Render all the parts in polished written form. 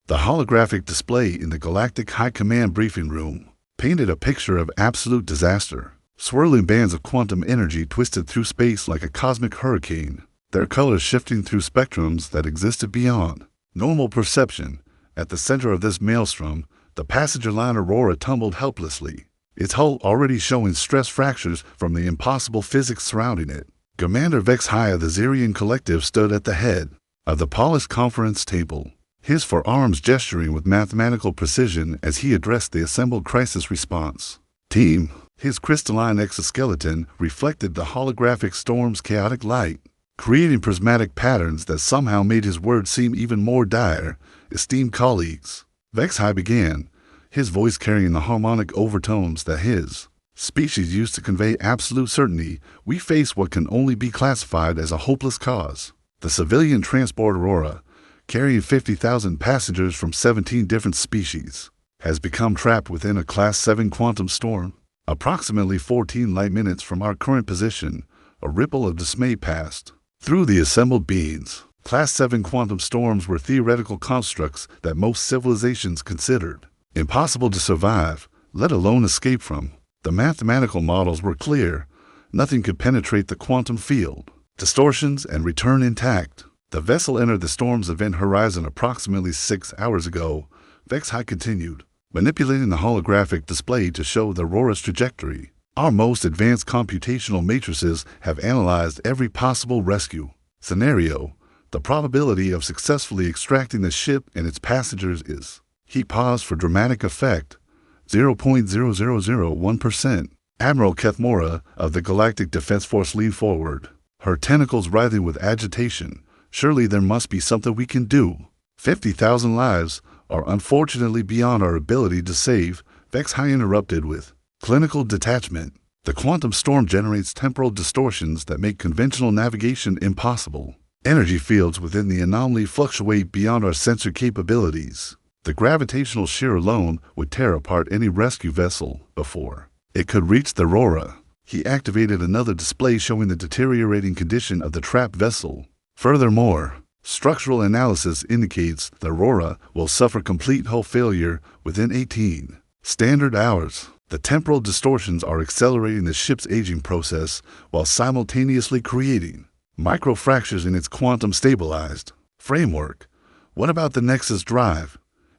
The holographic display in the Galactic High Command briefing room painted a picture of absolute disaster. Swirling bands of quantum energy twisted through space like a cosmic hurricane, their colors shifting through spectrums that existed beyond normal perception. At the center of this maelstrom, the passenger line Aurora tumbled helplessly, its hull already showing stress fractures from the impossible physics surrounding it. Commander Vex High of the Zirian Collective stood at the head of the polished conference table, his forearms gesturing with mathematical precision as he addressed the assembled crisis response team. His crystalline exoskeleton reflected the holographic storm's chaotic light, creating prismatic patterns that somehow made his words seem even more dire. Esteemed colleagues, Vex High began, his voice carrying the harmonic overtones that his species used to convey absolute certainty. We face what can only be classified as a hopeless cause. The civilian transport Aurora, carrying 50,000 passengers from 17 different species, has become trapped within a Class 7 quantum storm. Approximately 14 light minutes from our current position, a ripple of dismay passed through the assembled beings. Class 7 quantum storms were theoretical constructs that most civilizations considered impossible to survive, let alone escape from. The mathematical models were clear. Nothing could penetrate the quantum field. Distortions and return intact. The vessel entered the storm's event horizon approximately 6 hours ago. Vex High continued, manipulating the holographic display to show the Aurora's trajectory. Our most advanced computational matrices have analyzed every possible rescue scenario. The probability of successfully extracting the ship and its passengers is, he paused for dramatic effect, 0.0001%. Admiral Kethmora of the Galactic Defense Force leaned forward, her tentacles writhing with agitation. Surely there must be something we can do. 50,000 lives are unfortunately beyond our ability to save, Vex High interrupted with clinical detachment. The quantum storm generates temporal distortions that make conventional navigation impossible. Energy fields within the anomaly fluctuate beyond our sensor capabilities. The gravitational shear alone would tear apart any rescue vessel before it could reach the Aurora. He activated another display showing the deteriorating condition of the trapped vessel. Furthermore, structural analysis indicates the Aurora will suffer complete hull failure within 18 standard hours. The temporal distortions are accelerating the ship's aging process while simultaneously creating microfractures in its quantum-stabilized framework. What about the Nexus drive?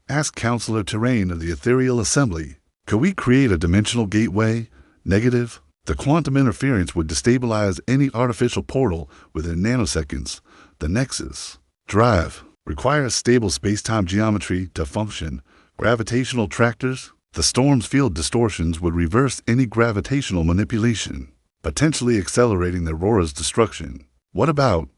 Asked Counselor Terrain of the Ethereal Assembly. Could we create a dimensional gateway? Negative. The quantum interference would destabilize any artificial portal within nanoseconds. The Nexus drive requires stable space-time geometry to function. Gravitational tractors? The storm's field distortions would reverse any gravitational manipulation, potentially accelerating the Aurora's destruction. What about?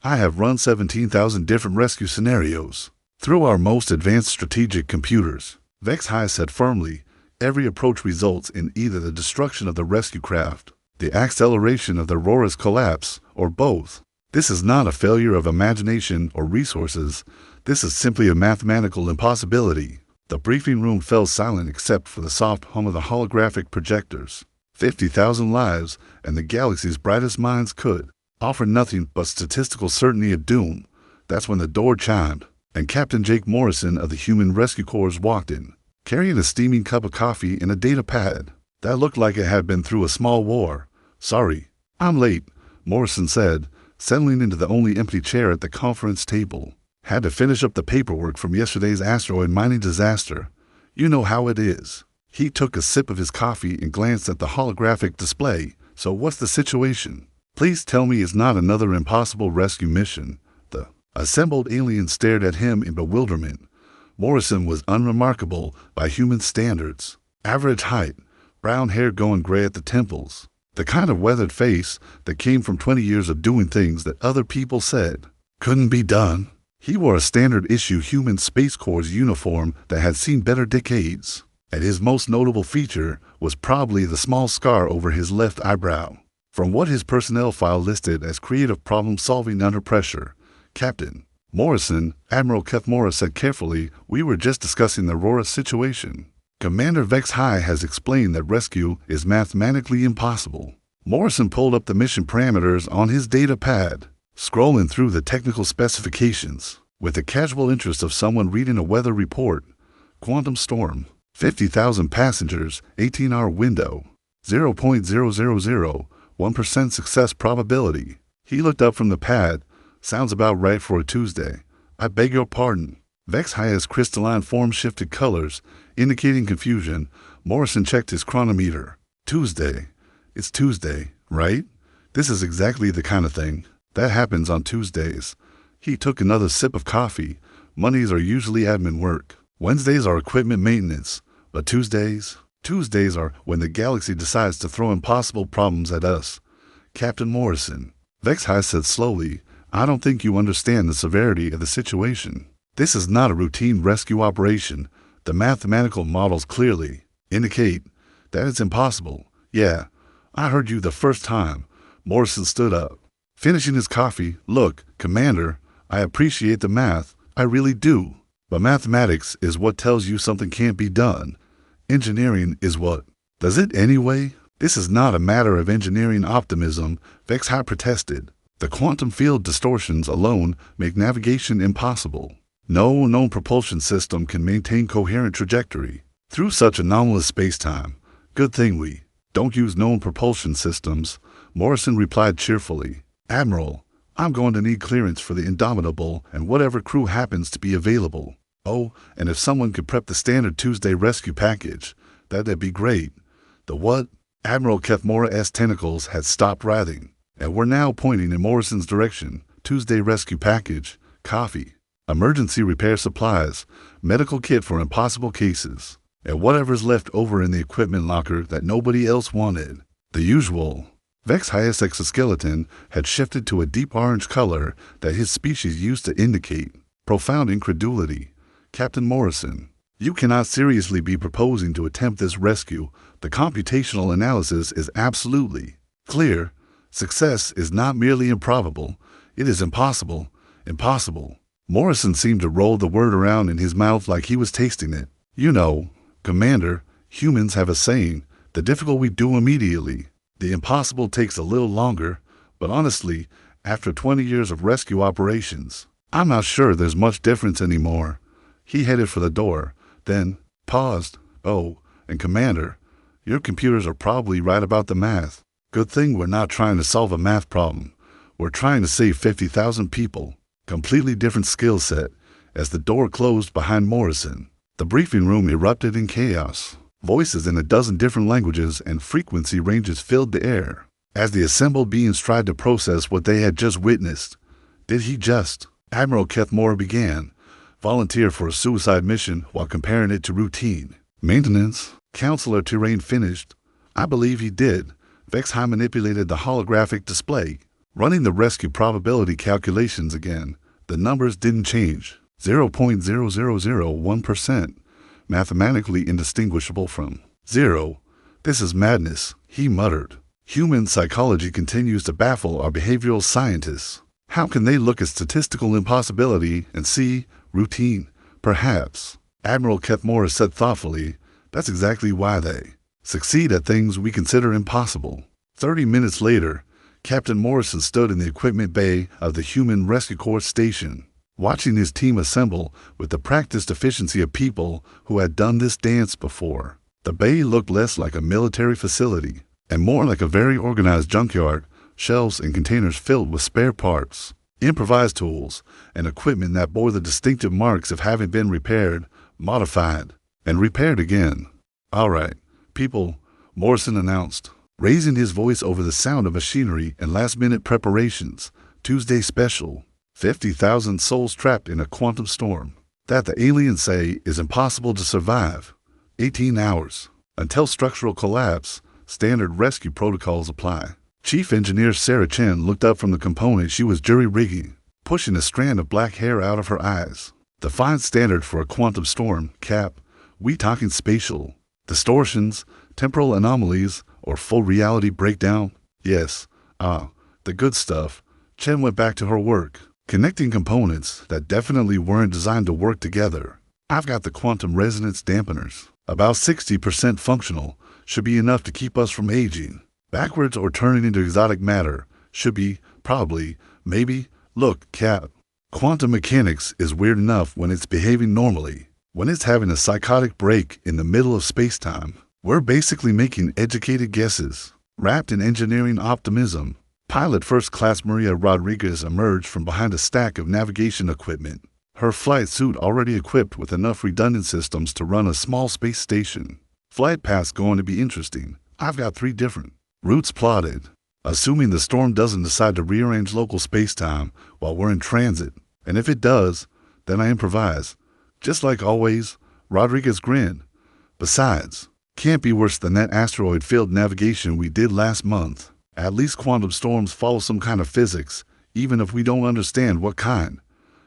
I have run 17,000 different rescue scenarios through our most advanced strategic computers. Vex High said firmly, every approach results in either the destruction of the rescue craft, the acceleration of the Aurora's collapse, or both. This is not a failure of imagination or resources. This is simply a mathematical impossibility. The briefing room fell silent except for the soft hum of the holographic projectors. 50,000 lives, and the galaxy's brightest minds could offer nothing but statistical certainty of doom. That's when the door chimed, and Captain Jake Morrison of the Human Rescue Corps walked in, carrying a steaming cup of coffee and a data pad that looked like it had been through a small war. Sorry, I'm late, Morrison said, settling into the only empty chair at the conference table. Had to finish up the paperwork from yesterday's asteroid mining disaster. You know how it is. He took a sip of his coffee and glanced at the holographic display. So what's the situation? Please tell me it's not another impossible rescue mission. The assembled alien stared at him in bewilderment. Morrison was unremarkable by human standards. Average height, brown hair going gray at the temples. The kind of weathered face that came from 20 years of doing things that other people said couldn't be done. He wore a standard-issue Human Space Corps uniform that had seen better decades, and his most notable feature was probably the small scar over his left eyebrow. From what his personnel file listed as creative problem-solving under pressure, Captain Morrison, Admiral Kethmora said carefully, we were just discussing the Aurora situation. Commander Vex High has explained that rescue is mathematically impossible. Morrison pulled up the mission parameters on his data pad, scrolling through the technical specifications. with the casual interest of someone reading a weather report. Quantum storm. 50,000 passengers, 18-hour window. 0.0001% success probability. He looked up from the pad. Sounds about right for a Tuesday. I beg your pardon. Vex High's crystalline form shifted colors, indicating confusion. Morrison checked his chronometer. Tuesday. It's Tuesday, right? This is exactly the kind of thing that happens on Tuesdays. He took another sip of coffee. Mondays are usually admin work. Wednesdays are equipment maintenance. But Tuesdays are when the galaxy decides to throw impossible problems at us. Captain Morrison. Vex High said slowly, I don't think you understand the severity of the situation. This is not a routine rescue operation. The mathematical models clearly indicate that it's impossible. Yeah, I heard you the first time. Morrison stood up, finishing his coffee. Look, Commander, I appreciate the math. I really do. But mathematics is what tells you something can't be done. Engineering is what does it anyway. This is not a matter of engineering optimism, Vex High protested. The quantum field distortions alone make navigation impossible. No known propulsion system can maintain coherent trajectory through such anomalous space-time. Good thing we don't use known propulsion systems, Morrison replied cheerfully. Admiral, I'm going to need clearance for the Indomitable and whatever crew happens to be available. Oh, and if someone could prep the standard Tuesday rescue package, that'd be great. The what? Admiral Kethmora's tentacles had stopped writhing, and were now pointing in Morrison's direction. Tuesday rescue package, coffee, emergency repair supplies, medical kit for impossible cases, and whatever's left over in the equipment locker that nobody else wanted. The usual. Vex High's exoskeleton had shifted to a deep orange color that his species used to indicate profound incredulity. Captain Morrison, you cannot seriously be proposing to attempt this rescue. The computational analysis is absolutely clear. Success is not merely improbable, it is impossible. Impossible. Morrison seemed to roll the word around in his mouth like he was tasting it. You know, Commander, humans have a saying, the difficult we do immediately. The impossible takes a little longer, but honestly, after 20 years of rescue operations, I'm not sure there's much difference anymore. He headed for the door, then paused. Oh, and Commander, your computers are probably right about the math. Good thing we're not trying to solve a math problem. We're trying to save 50,000 people. Completely different skill set. As the door closed behind Morrison, the briefing room erupted in chaos. Voices in a dozen different languages and frequency ranges filled the air. As the assembled beings tried to process what they had just witnessed, Admiral Kethmora began. Volunteer for a suicide mission while comparing it to routine maintenance. Counselor Terrain finished. I believe he did. Vex High manipulated the holographic display, running the rescue probability calculations again. The numbers didn't change. 0.0001%. Mathematically indistinguishable from zero. This is madness, he muttered. Human psychology continues to baffle our behavioral scientists. How can they look at statistical impossibility and see routine? Perhaps. Admiral Kethmora said thoughtfully, that's exactly why they succeed at things we consider impossible. 30 minutes later, Captain Morrison stood in the equipment bay of the Human Rescue Corps station, watching his team assemble with the practiced efficiency of people who had done this dance before. The bay looked less like a military facility and more like a very organized junkyard, shelves and containers filled with spare parts, improvised tools, and equipment that bore the distinctive marks of having been repaired, modified, and repaired again. All right, people, Morrison announced, raising his voice over the sound of machinery and last-minute preparations. Tuesday special. 50,000 souls trapped in a quantum storm that the aliens say is impossible to survive. 18 hours. Until structural collapse, standard rescue protocols apply. Chief Engineer Sarah Chen looked up from the component she was jury-rigging, pushing a strand of black hair out of her eyes. The fine standard for a quantum storm, Cap. We talking spatial distortions, temporal anomalies, or full reality breakdown? Yes. The good stuff. Chen went back to her work, connecting components that definitely weren't designed to work together. I've got the quantum resonance dampeners. About 60% functional. Should be enough to keep us from aging backwards or turning into exotic matter. Should be, probably, maybe. Look, Cap. Quantum mechanics is weird enough when it's behaving normally. When it's having a psychotic break in the middle of space-time, we're basically making educated guesses. Wrapped in engineering optimism, pilot First Class Maria Rodriguez emerged from behind a stack of navigation equipment, her flight suit already equipped with enough redundant systems to run a small space station. Flight path's going to be interesting. I've got 3 different routes plotted, assuming the storm doesn't decide to rearrange local space-time while we're in transit. And if it does, then I improvise. Just like always, Rodriguez grinned. Besides, can't be worse than that asteroid field navigation we did last month. At least quantum storms follow some kind of physics, even if we don't understand what kind.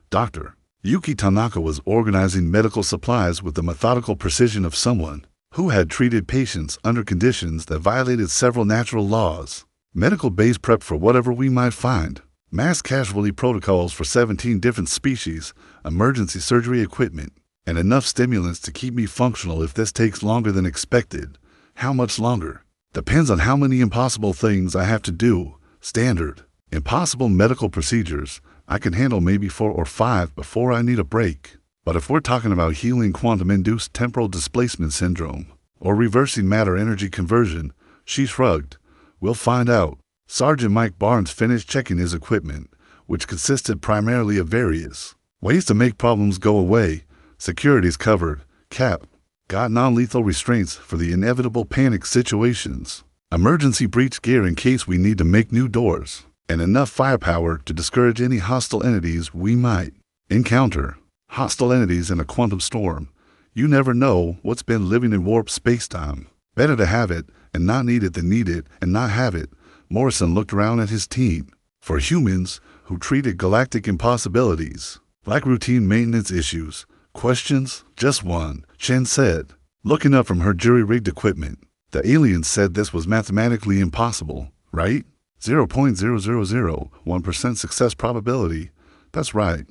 Dr. Yuki Tanaka was organizing medical supplies with the methodical precision of someone who had treated patients under conditions that violated several natural laws. Medical base prep for whatever we might find. Mass casualty protocols for 17 different species, emergency surgery equipment, and enough stimulants to keep me functional if this takes longer than expected. How much longer? Depends on how many impossible things I have to do. Standard. Impossible medical procedures, I can handle maybe 4 or 5 before I need a break. But if we're talking about healing quantum-induced temporal displacement syndrome, or reversing matter-energy conversion, she shrugged. We'll find out. Sergeant Mike Barnes finished checking his equipment, which consisted primarily of various ways to make problems go away. Security's covered. Cap. Got non-lethal restraints for the inevitable panic situations. Emergency breach gear in case we need to make new doors. And enough firepower to discourage any hostile entities we might encounter. Hostile entities in a quantum storm. You never know what's been living in warp space-time. Better to have it and not need it than need it and not have it. Morrison looked around at his team. For humans who treated galactic impossibilities like routine maintenance issues, questions, just one, Chen said, looking up from her jury-rigged equipment. The aliens said this was mathematically impossible, right? 0.0001% success probability. That's right.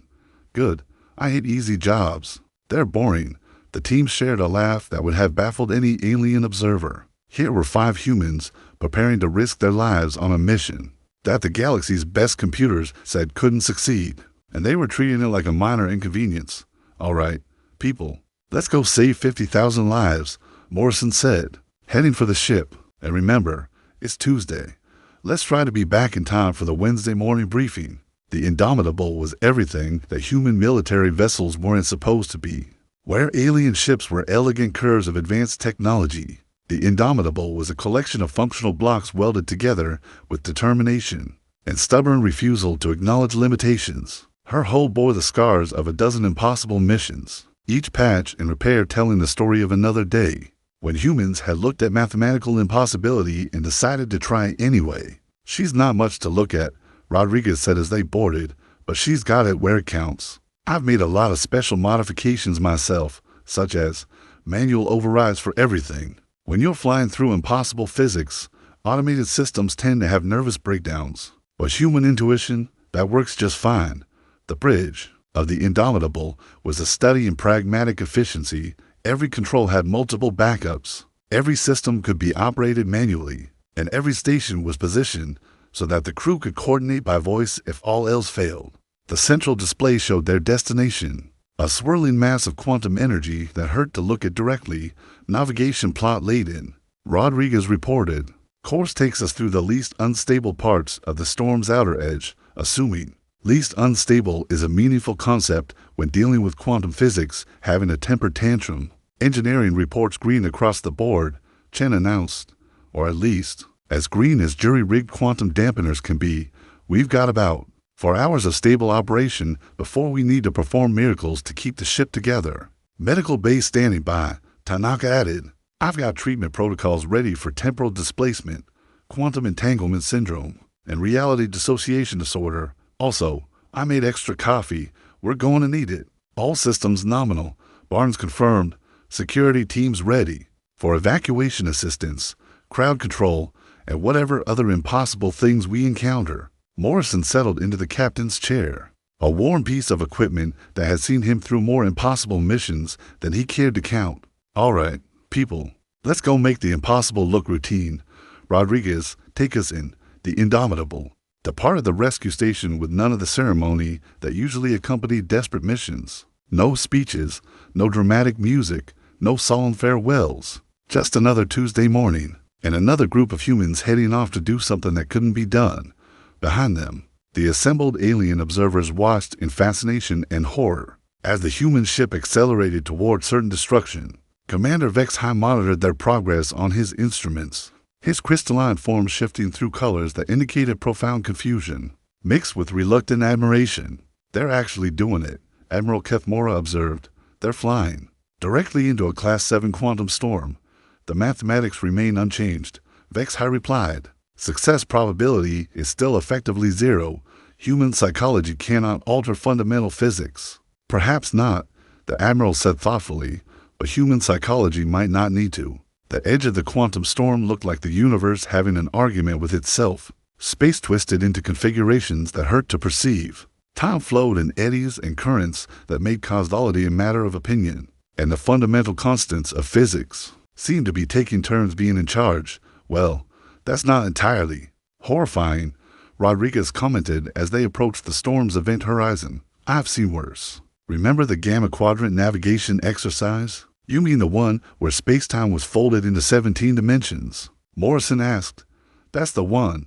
Good. I hate easy jobs. They're boring. The team shared a laugh that would have baffled any alien observer. Here were 5 humans preparing to risk their lives on a mission that the galaxy's best computers said couldn't succeed, and they were treating it like a minor inconvenience. All right, people, let's go save 50,000 lives, Morrison said, heading for the ship. And remember, it's Tuesday. Let's try to be back in time for the Wednesday morning briefing. The Indomitable was everything that human military vessels weren't supposed to be. Where alien ships were elegant curves of advanced technology, the Indomitable was a collection of functional blocks welded together with determination and stubborn refusal to acknowledge limitations. Her hull bore the scars of a dozen impossible missions, each patch and repair telling the story of another day, when humans had looked at mathematical impossibility and decided to try anyway. She's not much to look at, Rodriguez said as they boarded, but she's got it where it counts. I've made a lot of special modifications myself, such as manual overrides for everything. When you're flying through impossible physics, automated systems tend to have nervous breakdowns. But human intuition, that works just fine. The bridge of the Indomitable was a study in pragmatic efficiency. Every control had multiple backups. Every system could be operated manually, and every station was positioned so that the crew could coordinate by voice if all else failed. The central display showed their destination, a swirling mass of quantum energy that hurt to look at directly, navigation plot laden. Rodriguez reported, course takes us through the least unstable parts of the storm's outer edge, assuming least unstable is a meaningful concept when dealing with quantum physics having a temper tantrum. Engineering reports green across the board, Chen announced, or at least as green as jury-rigged quantum dampeners can be. We've got about 4 hours of stable operation before we need to perform miracles to keep the ship together. Medical base standing by, Tanaka added. I've got treatment protocols ready for temporal displacement, quantum entanglement syndrome, and reality dissociation disorder. Also, I made extra coffee. We're going to need it. All systems nominal, Barnes confirmed. Security teams ready for evacuation assistance, crowd control, and whatever other impossible things we encounter. Morrison settled into the captain's chair, a worn piece of equipment that had seen him through more impossible missions than he cared to count. All right, people, let's go make the impossible look routine. Rodriguez, take us in, the Indomitable. departed the rescue station with none of the ceremony that usually accompanied desperate missions. No speeches, no dramatic music, no solemn farewells. Just another Tuesday morning, and another group of humans heading off to do something that couldn't be done. Behind them, the assembled alien observers watched in fascination and horror. As the human ship accelerated toward certain destruction, Commander Vex High monitored their progress on his instruments, his crystalline form shifting through colors that indicated profound confusion, mixed with reluctant admiration. "They're actually doing it," Admiral Kethmora observed. "They're flying directly into a Class 7 quantum storm. The mathematics remain unchanged," Vex High replied. "Success probability is still effectively zero. Human psychology cannot alter fundamental physics." "Perhaps not," the Admiral said thoughtfully, "but human psychology might not need to." The edge of the quantum storm looked like the universe having an argument with itself. Space twisted into configurations that hurt to perceive. Time flowed in eddies and currents that made causality a matter of opinion, and the fundamental constants of physics seemed to be taking turns being in charge. "Well, that's not entirely horrifying," Rodriguez commented as they approached the storm's event horizon. "I've seen worse. Remember the Gamma Quadrant navigation exercise? You mean the one where space-time was folded into 17 dimensions?" Morrison asked. "That's the one.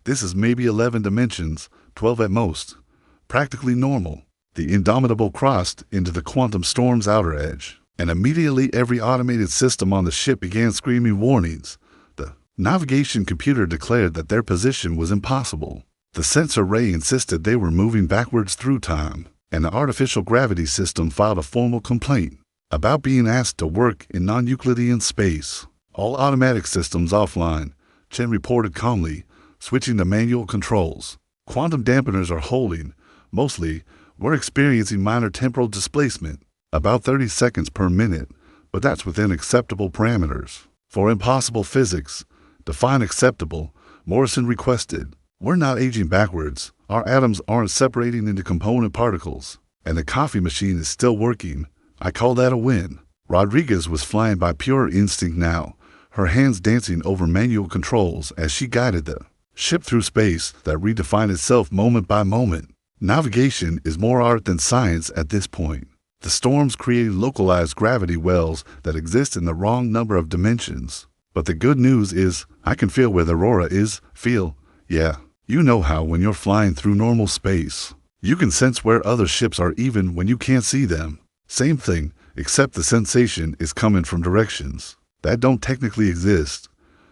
This is maybe 11 dimensions, 12 at most. Practically normal." The Indomitable crossed into the quantum storm's outer edge, and immediately every automated system on the ship began screaming warnings. The navigation computer declared that their position was impossible. The sensor ray insisted they were moving backwards through time, and the artificial gravity system filed a formal complaint about being asked to work in non-Euclidean space. "All automatic systems offline," Chen reported calmly, switching to manual controls. "Quantum dampeners are holding. Mostly, we're experiencing minor temporal displacement, about 30 seconds per minute, but that's within acceptable parameters." "For impossible physics, define acceptable," Morrison requested. "We're not aging backwards. Our atoms aren't separating into component particles, and the coffee machine is still working. I call that a win." Rodriguez was flying by pure instinct now, her hands dancing over manual controls as she guided the ship through space that redefined itself moment by moment. Navigation is more art than science at this point. The storms create localized gravity wells that exist in the wrong number of dimensions. But the good news is, I can feel where the Aurora is. Feel? Yeah. You know how when you're flying through normal space, you can sense where other ships are even when you can't see them. Same thing, except the sensation is coming from directions that don't technically exist.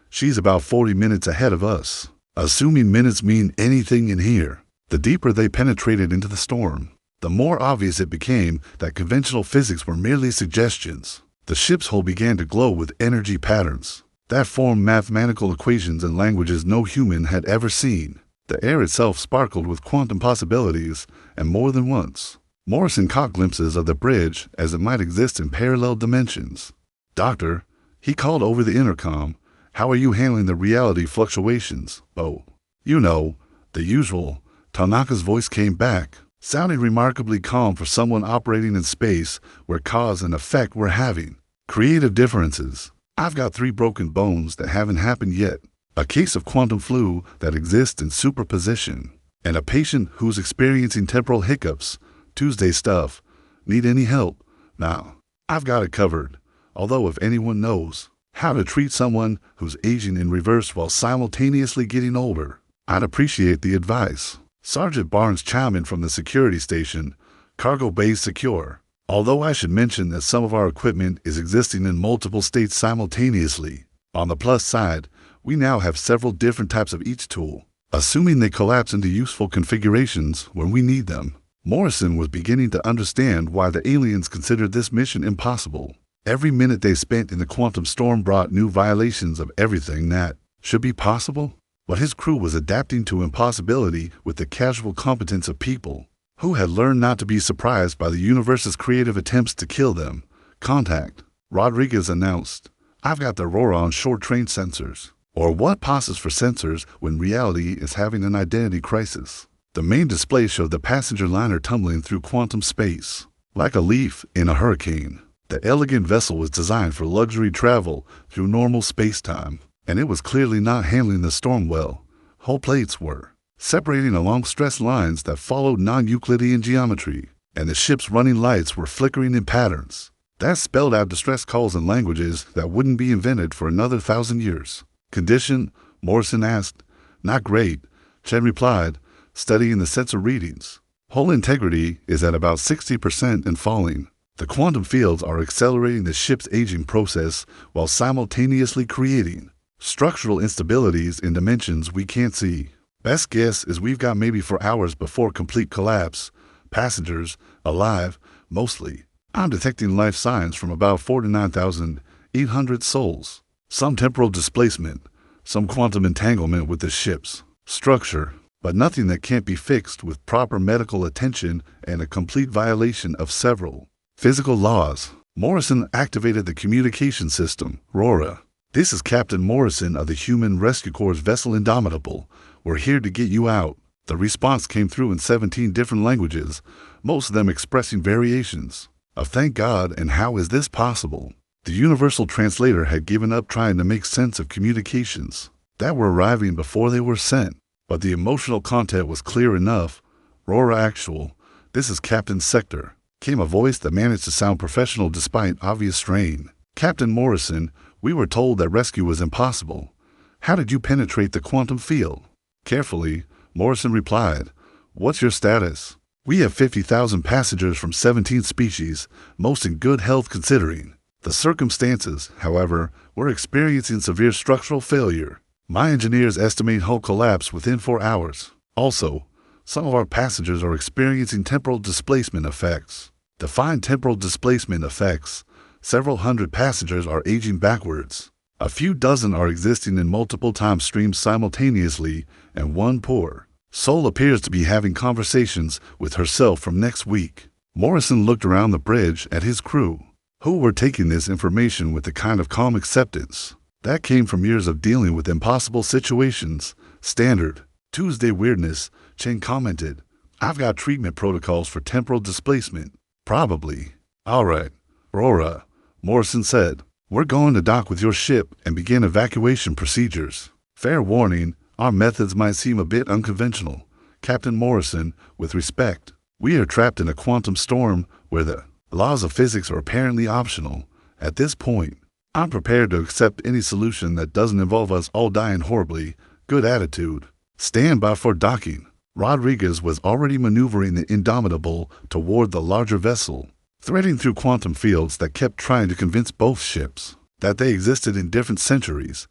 She's about 40 minutes ahead of us. Assuming minutes mean anything in here. The deeper they penetrated into the storm, the more obvious it became that conventional physics were merely suggestions. The ship's hull began to glow with energy patterns that formed mathematical equations in languages no human had ever seen. The air itself sparkled with quantum possibilities, and more than once, Morrison caught glimpses of the bridge as it might exist in parallel dimensions. "Doctor," he called over the intercom, "how are you handling the reality fluctuations?" "Oh, you know, the usual." Tanaka's voice came back, sounding remarkably calm for someone operating in space where cause and effect were having creative differences. "I've got 3 broken bones that haven't happened yet, a case of quantum flu that exists in superposition, and a patient who's experiencing temporal hiccups. Tuesday stuff. Need any help?" "Nah, I've got it covered. Although if anyone knows how to treat someone who's aging in reverse while simultaneously getting older, I'd appreciate the advice." Sergeant Barnes chimed in from the security station. "Cargo bay secure. Although I should mention that some of our equipment is existing in multiple states simultaneously. On the plus side, we now have several different types of each tool, assuming they collapse into useful configurations when we need them." Morrison was beginning to understand why the aliens considered this mission impossible. Every minute they spent in the quantum storm brought new violations of everything that should be possible. But his crew was adapting to impossibility with the casual competence of people who had learned not to be surprised by the universe's creative attempts to kill them. "Contact," Rodriguez announced. "I've got the Aurora on short-range sensors." Or what passes for sensors when reality is having an identity crisis? The main display showed the passenger liner tumbling through quantum space like a leaf in a hurricane. The elegant vessel was designed for luxury travel through normal space-time, and it was clearly not handling the storm well. Hull plates were separating along stressed lines that followed non-Euclidean geometry, and the ship's running lights were flickering in patterns. That spelled out distress calls in languages that wouldn't be invented for another 1,000 years. Condition? Morrison asked. Not great, Chen replied, studying the sensor readings. Hull integrity is at about 60% and falling. The quantum fields are accelerating the ship's aging process while simultaneously creating structural instabilities in dimensions we can't see. Best guess is we've got maybe 4 hours before complete collapse. Passengers, alive, mostly. I'm detecting life signs from about 49,800 souls. Some temporal displacement, some quantum entanglement with the ship's structure, but nothing that can't be fixed with proper medical attention and a complete violation of several physical laws. Morrison activated the communication system, RORA. This is Captain Morrison of the Human Rescue Corps' vessel Indomitable. We're here to get you out. The response came through in 17 different languages, most of them expressing variations of thank God and how is this possible. The universal translator had given up trying to make sense of communications that were arriving before they were sent, but the emotional content was clear enough. RORA actual, this is Captain Sector, came a voice that managed to sound professional despite obvious strain. Captain Morrison, we were told that rescue was impossible. How did you penetrate the quantum field? Carefully, Morrison replied, what's your status? We have 50,000 passengers from 17 species, most in good health considering the circumstances. However, we're experiencing severe structural failure. My engineers estimate hull collapse within 4 hours. Also, some of our passengers are experiencing temporal displacement effects. Define temporal displacement effects. Several hundred passengers are aging backwards. A few dozen are existing in multiple time streams simultaneously, and one poor soul appears to be having conversations with herself from next week. Morrison looked around the bridge at his crew, who were taking this information with a kind of calm acceptance that came from years of dealing with impossible situations. Standard Tuesday weirdness, Chen commented. I've got treatment protocols for temporal displacement. Probably. All right, Aurora, Morrison said. We're going to dock with your ship and begin evacuation procedures. Fair warning, our methods might seem a bit unconventional. Captain Morrison, with respect, we are trapped in a quantum storm where the laws of physics are apparently optional. At this point, I'm prepared to accept any solution that doesn't involve us all dying horribly. Good attitude. Stand by for docking. Rodriguez was already maneuvering the Indomitable toward the larger vessel, threading through quantum fields that kept trying to convince both ships that they existed in different centuries.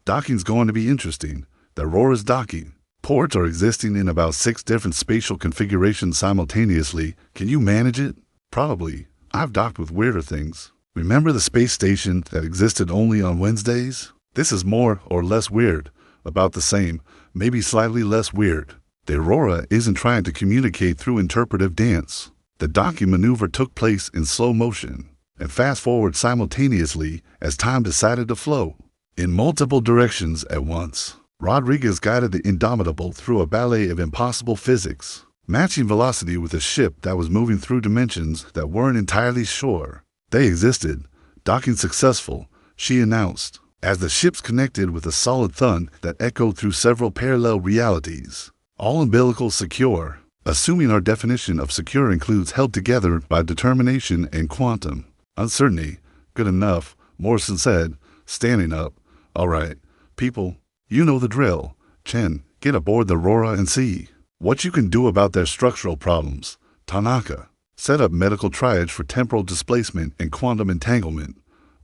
Docking's going to be interesting. The Aurora's docking. Ports are existing in about 6 different spatial configurations simultaneously. Can you manage it? Probably. I've docked with weirder things. Remember the space station that existed only on Wednesdays? This is more or less weird. About the same, maybe slightly less weird. The Aurora isn't trying to communicate through interpretive dance. The docking maneuver took place in slow motion and fast forward simultaneously as time decided to flow in multiple directions at once. Rodriguez guided the Indomitable through a ballet of impossible physics, matching velocity with a ship that was moving through dimensions that weren't entirely sure they existed. Docking successful, she announced, as the ships connected with a solid thud that echoed through several parallel realities. All umbilicals secure, assuming our definition of secure includes held together by determination and quantum uncertainty. Good enough, Morrison said, standing up. All right, people, you know the drill. Chen, get aboard the Aurora and see what you can do about their structural problems. Tanaka, set up medical triage for temporal displacement and quantum entanglement.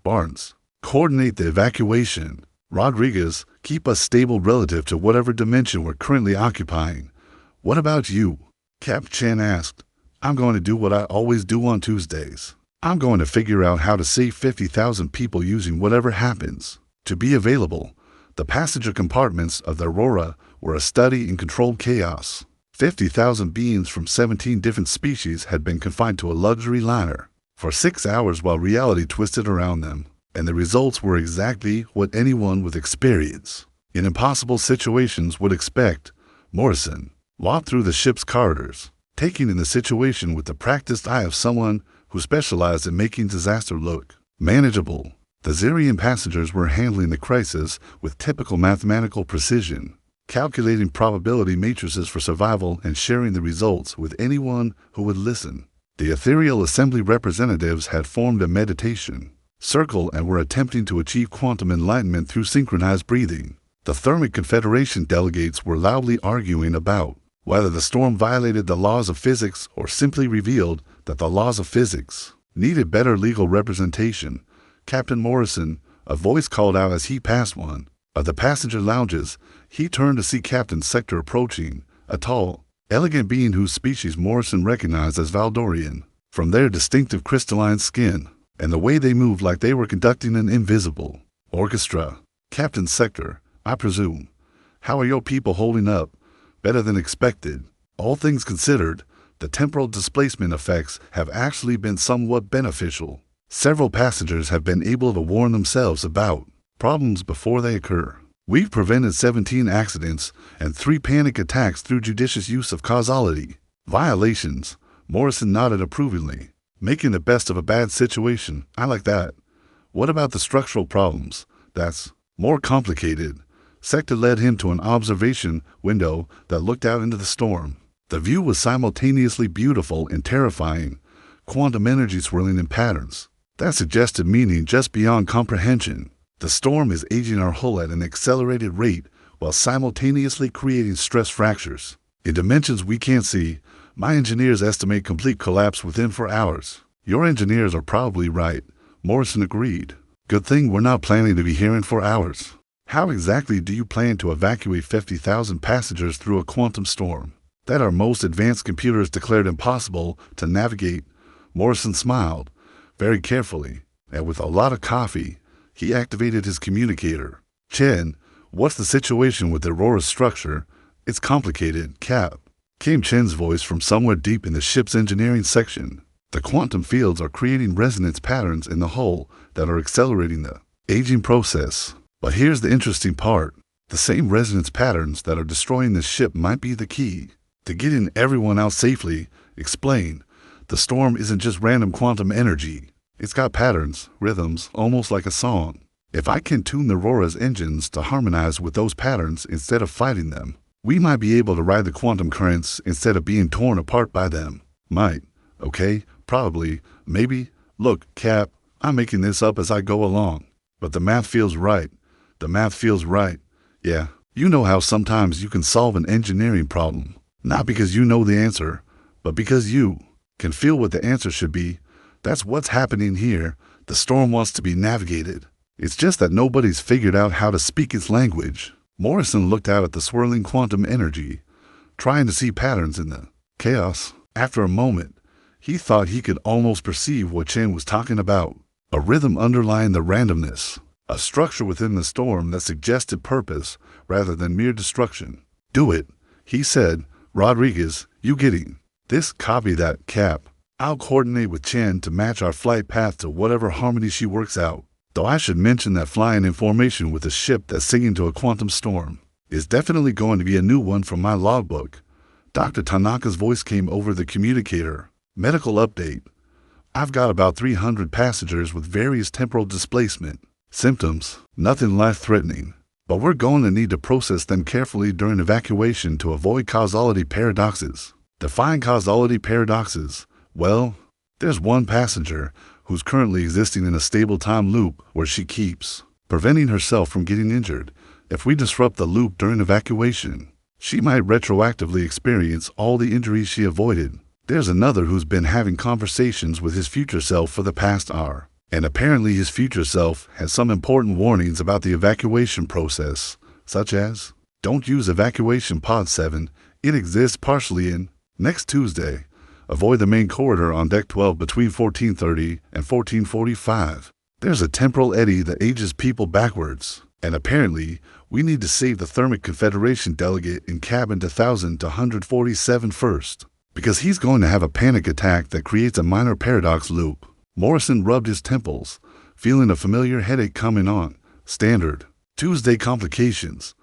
Barnes, coordinate the evacuation. Rodriguez, keep us stable relative to whatever dimension we're currently occupying. What about you? Cap Chen asked. I'm going to do what I always do on Tuesdays. I'm going to figure out how to save 50,000 people using whatever happens to be available. The passenger compartments of the Aurora were a study in controlled chaos. 50,000 beings from 17 different species had been confined to a luxury liner for 6 hours while reality twisted around them, and the results were exactly what anyone with experience in impossible situations would expect. Morrison walked through the ship's corridors, taking in the situation with the practiced eye of someone who specialized in making disaster look manageable. The Xerian passengers were handling the crisis with typical mathematical precision. calculating probability matrices for survival and sharing the results with anyone who would listen. The ethereal assembly representatives had formed a meditation circle and were attempting to achieve quantum enlightenment through synchronized breathing. The Thermic Confederation delegates were loudly arguing about whether the storm violated the laws of physics or simply revealed that the laws of physics needed better legal representation. Captain Morrison, a voice called out as he passed one of the passenger lounges. He turned to see Captain Sector approaching, a tall, elegant being whose species Morrison recognized as Valdorian, from their distinctive crystalline skin and the way they moved like they were conducting an invisible orchestra. Captain Sector, I presume. How are your people holding up? Better than expected. All things considered, the temporal displacement effects have actually been somewhat beneficial. Several passengers have been able to warn themselves about problems before they occur. We've prevented 17 accidents and 3 panic attacks through judicious use of causality violations. Morrison nodded approvingly. Making the best of a bad situation. I like that. What about the structural problems? That's more complicated. Sector led him to an observation window that looked out into the storm. The view was simultaneously beautiful and terrifying, quantum energy swirling in patterns that suggested meaning just beyond comprehension. The storm is aging our hull at an accelerated rate while simultaneously creating stress fractures in dimensions we can't see. My engineers estimate complete collapse within 4 hours. Your engineers are probably right, Morrison agreed. Good thing we're not planning to be here in 4 hours. How exactly do you plan to evacuate 50,000 passengers through a quantum storm that our most advanced computers declared impossible to navigate? Morrison smiled very carefully, and with a lot of coffee, he activated his communicator. Chen, what's the situation with the Aurora's structure? It's complicated, Cap, came Chen's voice from somewhere deep in the ship's engineering section. The quantum fields are creating resonance patterns in the hull that are accelerating the aging process. But here's the interesting part. The same resonance patterns that are destroying the ship might be the key to getting everyone out safely. Explain. The storm isn't just random quantum energy. It's got patterns, rhythms, almost like a song. If I can tune the Aurora's engines to harmonize with those patterns instead of fighting them, we might be able to ride the quantum currents instead of being torn apart by them. Might. Okay, probably, maybe. Look, Cap, I'm making this up as I go along. But the math feels right. The math feels right. Yeah, you know how sometimes you can solve an engineering problem, not because you know the answer, but because you can feel what the answer should be. That's what's happening here. The storm wants to be navigated. It's just that nobody's figured out how to speak its language. Morrison looked out at the swirling quantum energy, trying to see patterns in the chaos. After a moment, he thought he could almost perceive what Chen was talking about. A rhythm underlying the randomness. A structure within the storm that suggested purpose rather than mere destruction. Do it, he said. Rodriguez, you getting this? Copy that, Cap. I'll coordinate with Chen to match our flight path to whatever harmony she works out. Though I should mention that flying in formation with a ship that's singing to a quantum storm is definitely going to be a new one from my logbook. Dr. Tanaka's voice came over the communicator. Medical update. I've got about 300 passengers with various temporal displacement symptoms. Nothing life-threatening, but we're going to need to process them carefully during evacuation to avoid causality paradoxes. Define causality paradoxes. Well, there's one passenger who's currently existing in a stable time loop where she keeps preventing herself from getting injured. If we disrupt the loop during evacuation, she might retroactively experience all the injuries she avoided. There's another who's been having conversations with his future self for the past hour, and apparently his future self has some important warnings about the evacuation process, such as, don't use evacuation pod 7, it exists partially in next Tuesday. Avoid the main corridor on deck 12 between 14:30 and 14:45. There's a temporal eddy that ages people backwards, and apparently we need to save the Thermic Confederation delegate in cabin 1000 to 147 first, because he's going to have a panic attack that creates a minor paradox loop. Morrison rubbed his temples, feeling a familiar headache coming on. Standard. Tuesday complications.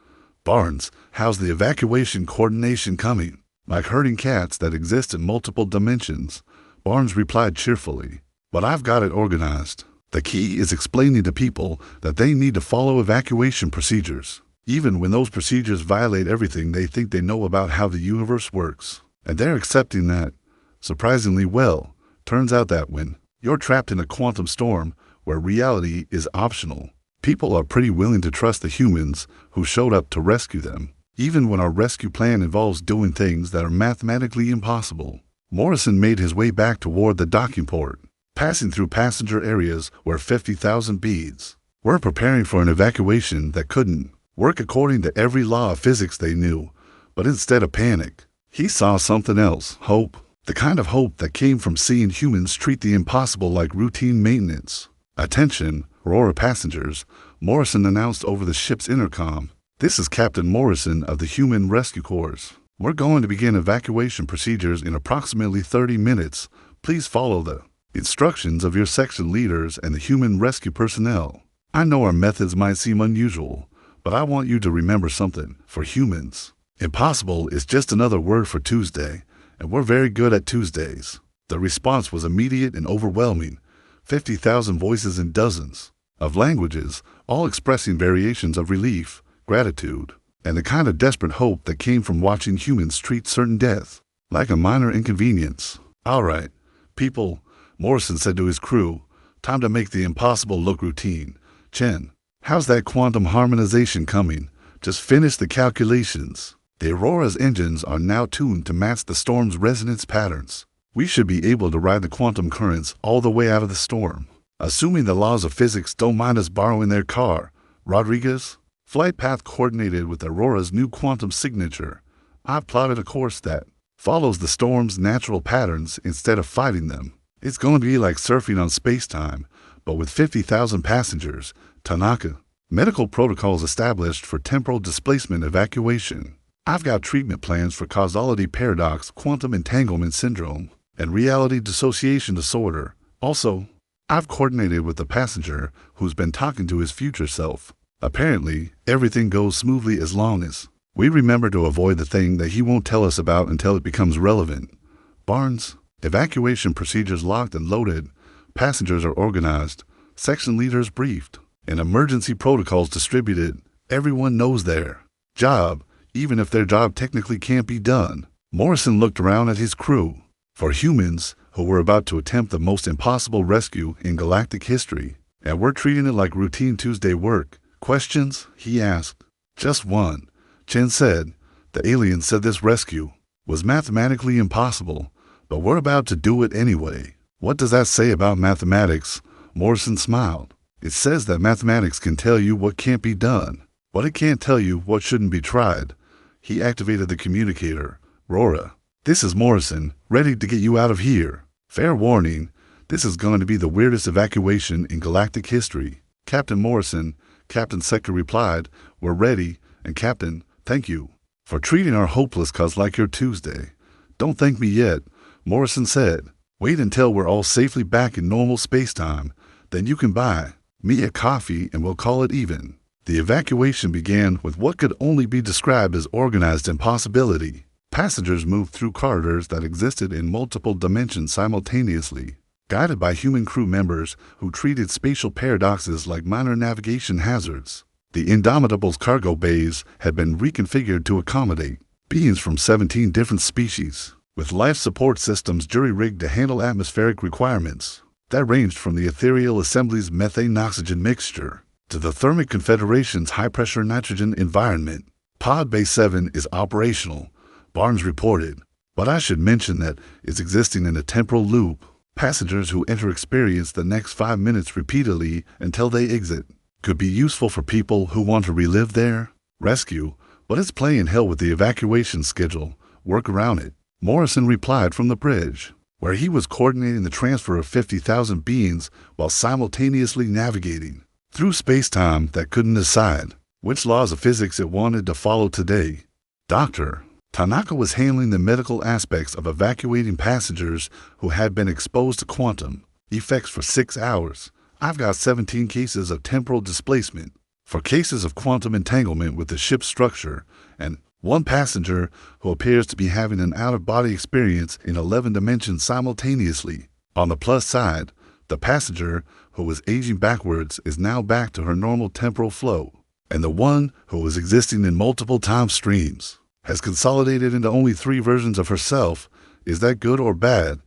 Barnes, how's the evacuation coordination coming? Like herding cats that exist in multiple dimensions, Barnes replied cheerfully. But I've got it organized. The key is explaining to people that they need to follow evacuation procedures. even when those procedures violate everything they think they know about how the universe works. And they're accepting that, surprisingly well. Turns out that when you're trapped in a quantum storm where reality is optional, people are pretty willing to trust the humans who showed up to rescue them, even when our rescue plan involves doing things that are mathematically impossible. Morrison made his way back toward the docking port, passing through passenger areas where 50,000 beings were preparing for an evacuation that couldn't work according to every law of physics they knew. But instead of panic, he saw something else: hope. The kind of hope that came from seeing humans treat the impossible like routine maintenance. "Attention, Aurora passengers," Morrison announced over the ship's intercom. "This is Captain Morrison of the Human Rescue Corps. We're going to begin evacuation procedures in approximately 30 minutes. Please follow the instructions of your section leaders and the human rescue personnel. I know our methods might seem unusual, but I want you to remember something. For humans, impossible is just another word for Tuesday, and we're very good at Tuesdays." The response was immediate and overwhelming. 50,000 voices in dozens of languages, all expressing variations of relief, gratitude, and the kind of desperate hope that came from watching humans treat certain death like a minor inconvenience. "All right, people," Morrison said to his crew, "time to make the impossible look routine. Chen, how's that quantum harmonization coming? Just finish the calculations. The Aurora's engines are now tuned to match the storm's resonance patterns. We should be able to ride the quantum currents all the way out of the storm. Assuming the laws of physics don't mind us borrowing their car. Rodriguez, flight path coordinated with Aurora's new quantum signature. I've plotted a course that follows the storm's natural patterns instead of fighting them. It's going to be like surfing on space-time, but with 50,000 passengers. Tanaka, medical protocols established for temporal displacement evacuation. I've got treatment plans for causality paradox, quantum entanglement syndrome, and reality dissociation disorder. Also, I've coordinated with the passenger who's been talking to his future self. Apparently, everything goes smoothly as long as we remember to avoid the thing that he won't tell us about until it becomes relevant. Barnes, evacuation procedures locked and loaded. Passengers are organized, section leaders briefed, and emergency protocols distributed. Everyone knows their job, even if their job technically can't be done. Morrison looked around at his crew. For humans who were about to attempt the most impossible rescue in galactic history, and we're treating it like routine Tuesday work. "Questions?" he asked. "Just one," Chen said. "The alien said this rescue was mathematically impossible, but we're about to do it anyway." "What does that say about mathematics?" Morrison smiled. "It says that mathematics can tell you what can't be done, but it can't tell you what shouldn't be tried." He activated the communicator. "Rora, this is Morrison, ready to get you out of here. Fair warning, this is going to be the weirdest evacuation in galactic history." "Captain Morrison," Captain Sector replied, "we're ready, and Captain, thank you for treating our hopeless cause like your Tuesday." "Don't thank me yet," Morrison said. "Wait until we're all safely back in normal space-time. Then you can buy me a coffee and we'll call it even." The evacuation began with what could only be described as organized impossibility. Passengers moved through corridors that existed in multiple dimensions simultaneously, guided by human crew members who treated spatial paradoxes like minor navigation hazards. The Indomitable's cargo bays had been reconfigured to accommodate beings from 17 different species, with life support systems jury-rigged to handle atmospheric requirements that ranged from the Ethereal Assembly's methane-oxygen mixture to the Thermic Confederation's high-pressure nitrogen environment. "Pod Bay 7 is operational," Barnes reported, "but I should mention that it's existing in a temporal loop. Passengers who enter experience the next 5 minutes repeatedly until they exit. Could be useful for people who want to relive their rescue, but it's playing hell with the evacuation schedule. Work around it." Morrison replied from the bridge, where he was coordinating the transfer of 50,000 beings while simultaneously navigating through space-time that couldn't decide which laws of physics it wanted to follow today. Dr. Tanaka was handling the medical aspects of evacuating passengers who had been exposed to quantum effects for 6 hours. "I've got 17 cases of temporal displacement, 4 cases of quantum entanglement with the ship's structure, and 1 passenger who appears to be having an out-of-body experience in 11 dimensions simultaneously. On the plus side, the passenger who was aging backwards is now back to her normal temporal flow." and the one who was existing in multiple time streams has consolidated into only 3 versions of herself. Is that good or bad?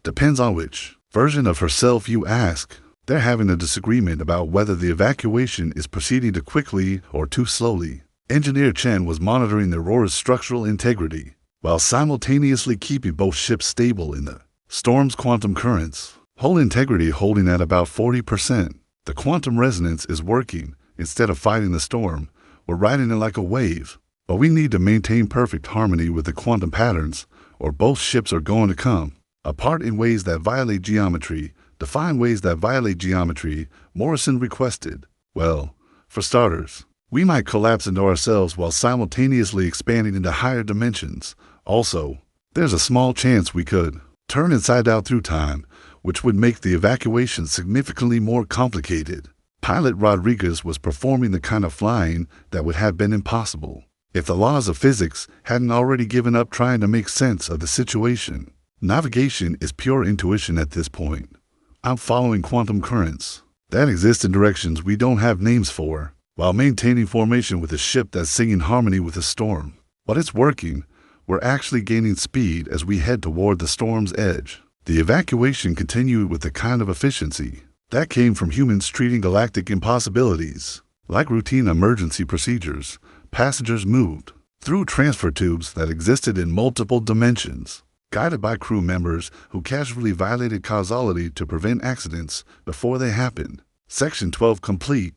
Depends on which version of herself you ask. They're having a disagreement about whether the evacuation is proceeding too quickly or too slowly. Engineer Chen was monitoring the Aurora's structural integrity while simultaneously keeping both ships stable in the storm's quantum currents. Hull integrity holding at about 40%. The quantum resonance is working. Instead of fighting the storm, we're riding it like a wave. But we need to maintain perfect harmony with the quantum patterns, or both ships are going to come apart in ways that violate geometry. Define ways that violate geometry, Morrison requested. Well, for starters, we might collapse into ourselves while simultaneously expanding into higher dimensions. Also, there's a small chance we could turn inside out through time, which would make the evacuation significantly more complicated. Pilot Rodriguez was performing the kind of flying that would have been impossible if the laws of physics hadn't already given up trying to make sense of the situation. Navigation is pure intuition at this point. I'm following quantum currents that exist in directions we don't have names for, while maintaining formation with a ship that's singing harmony with the storm. But it's working. We're actually gaining speed as we head toward the storm's edge. The evacuation continued with the kind of efficiency that came from humans treating galactic impossibilities like routine emergency procedures. Passengers moved through transfer tubes that existed in multiple dimensions, guided by crew members who casually violated causality to prevent accidents before they happened. Section 12 complete,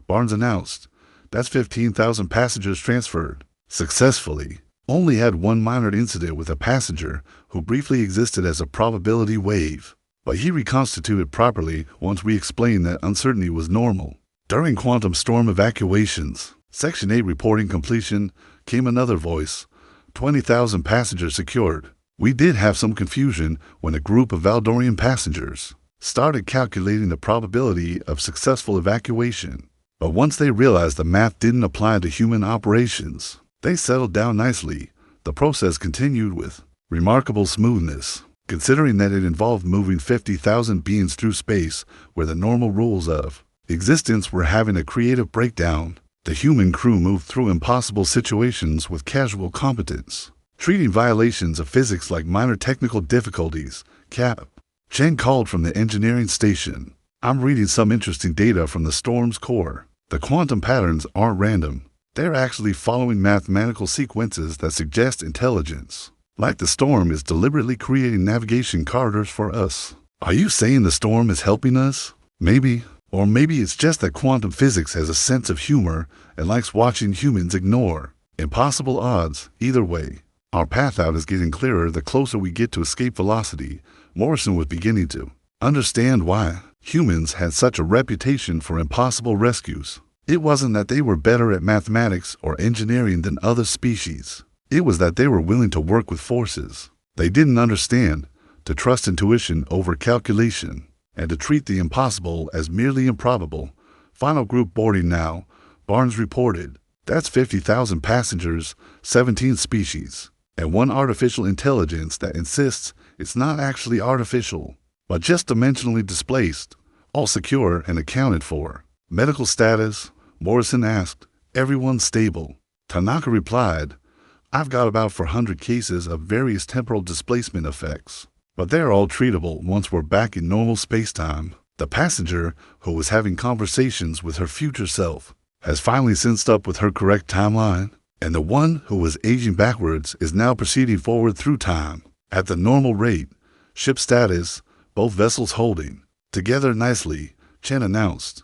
Barnes announced. That's 15,000 passengers transferred successfully. Only had one minor incident with a passenger who briefly existed as a probability wave, but he reconstituted properly once we explained that uncertainty was normal. During quantum storm evacuations, Section 8 reporting completion, came another voice. 20,000 passengers secured. We did have some confusion when a group of Valdorian passengers started calculating the probability of successful evacuation. But once they realized the math didn't apply to human operations, they settled down nicely. The process continued with remarkable smoothness, considering that it involved moving 50,000 beings through space where the normal rules of existence were having a creative breakdown. The human crew moved through impossible situations with casual competence, treating violations of physics like minor technical difficulties. Cap. Chen called from the engineering station. I'm reading some interesting data from the storm's core. The quantum patterns aren't random. They're actually following mathematical sequences that suggest intelligence. Like the storm is deliberately creating navigation corridors for us. Are you saying the storm is helping us? Maybe. Or maybe it's just that quantum physics has a sense of humor and likes watching humans ignore impossible odds. Either way, our path out is getting clearer the closer we get to escape velocity. Morrison was beginning to understand why humans had such a reputation for impossible rescues. It wasn't that they were better at mathematics or engineering than other species. It was that they were willing to work with forces they didn't understand, to trust intuition over calculation, and to treat the impossible as merely improbable. Final group boarding now, Barnes reported. That's 50,000 passengers, 17 species, and one artificial intelligence that insists it's not actually artificial, but just dimensionally displaced. All secure and accounted for. Medical status? Morrison asked. Everyone's stable. Tanaka replied. I've got about 400 cases of various temporal displacement effects, but they're all treatable once we're back in normal space-time. The passenger, who was having conversations with her future self, has finally synced up with her correct timeline, and the one who was aging backwards is now proceeding forward through time at the normal rate. Ship status, both vessels holding together nicely, Chen announced.